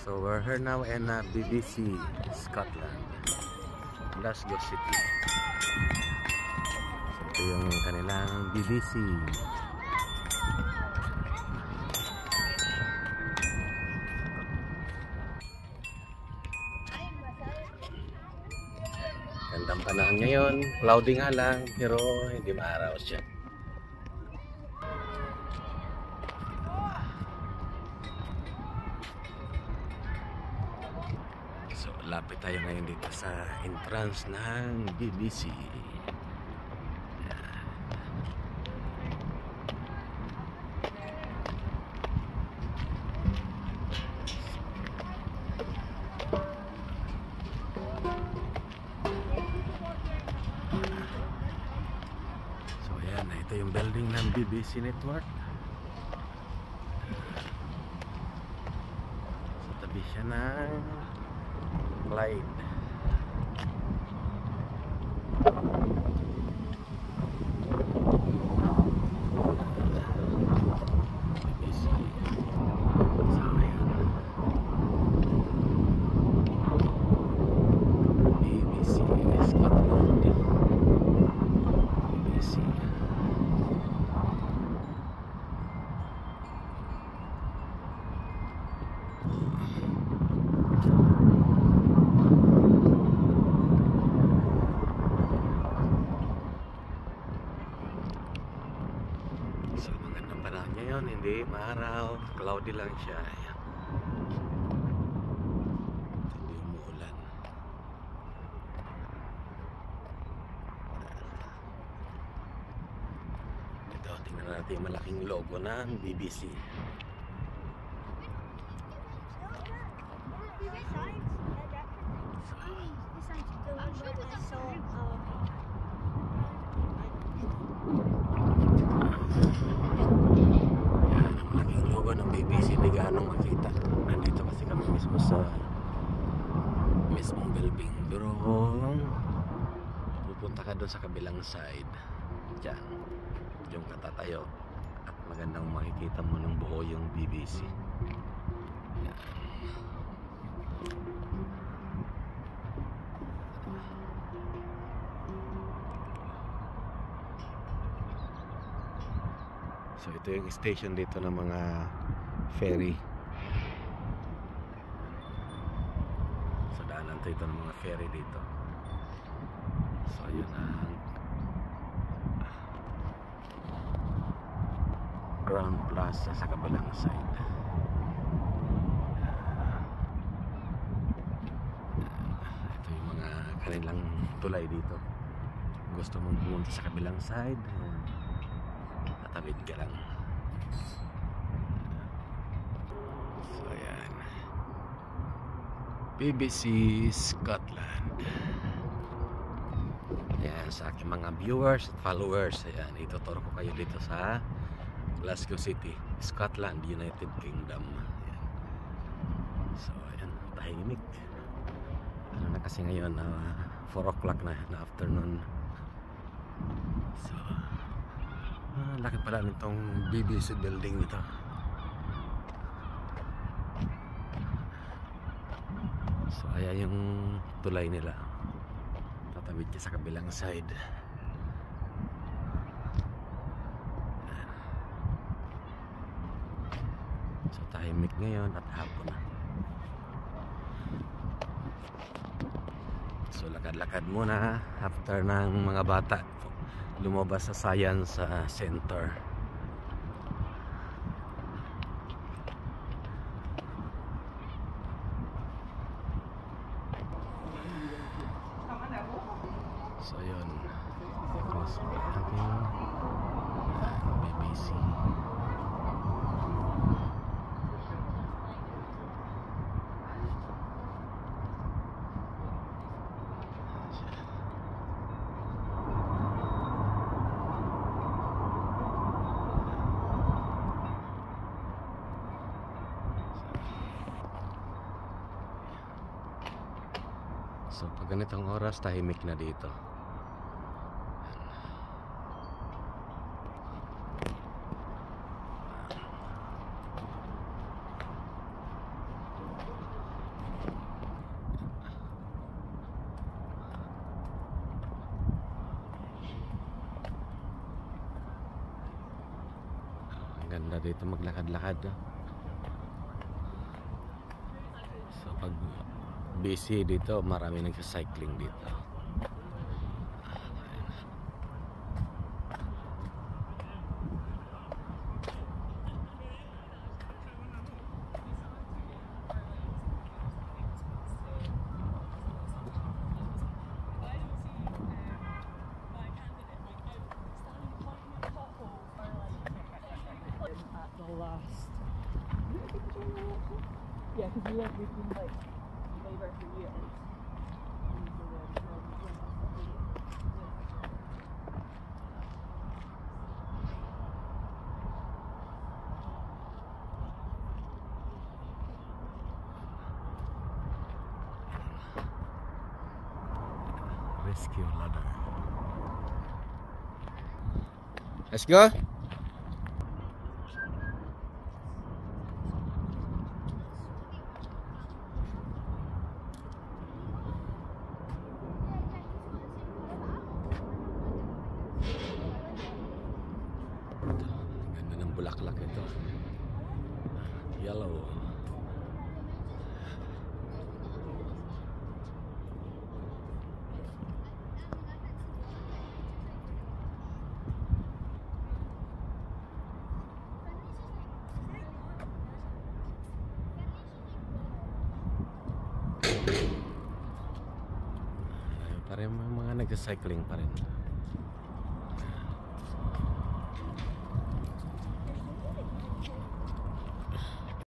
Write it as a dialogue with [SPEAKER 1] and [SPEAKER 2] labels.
[SPEAKER 1] So we're here now in BBC, Scotland, Glasgow City. So ito yung kanilang BBC. Gandang panahon ngayon, cloudy nga lang, pero hindi maaraw siya. Lapit tayo ngayon dito sa entrance ng BBC. So ayan, ito yung building ng BBC Network. So tabi siya ng Clyde. Ngayon hindi maaraw, cloudy lang siya. Ayan. Hindi umuulan. Ito, tingnan natin yung malaking logo ng BBC. Ng BBC, hindi gaano makita. Nandito kasi kami mismo sa mismong building, pero pupunta ka doon sa kabilang side dyan, yung katatayo at magandang makikita mo ng buo yung BBC. Yan. So ito yung station dito ng mga ferry. So daanan ito ng mga ferry dito. So yun ang Crown Plaza sa kabilang side. Ito yung mga kanilang tulay dito. Gusto mong pumunta sa kabilang side, tatawid ka lang. So ayan, BBC Scotland. Ayan, sa aking mga viewers at followers, ayan, ituturo ko kayo dito sa Glasgow City, Scotland, United Kingdom. Ayan. So ayan, tahimik. Ano na kasi ngayon, 4 o'clock na afternoon. So laki pala nitong BBC building nito. So ayan yung tulay nila, tatawid ka sa kabilang side. So tahimik ngayon at hapon na. So lakad-lakad muna after ng mga bata lumabas sa Science Center. So yun, across ating BBC. So pag ganitong oras, tahimik na dito. Ganda dito maglakad-lakad, no? So pag busy dito, marami nagsa-cycling dito.
[SPEAKER 2] The last. Yeah, because we've been like labor for years.
[SPEAKER 1] Rescue ladder. Let's go. Ganda ng bulaklak ito. Yellow. Pa rin mga nagsa-cycling pa rin.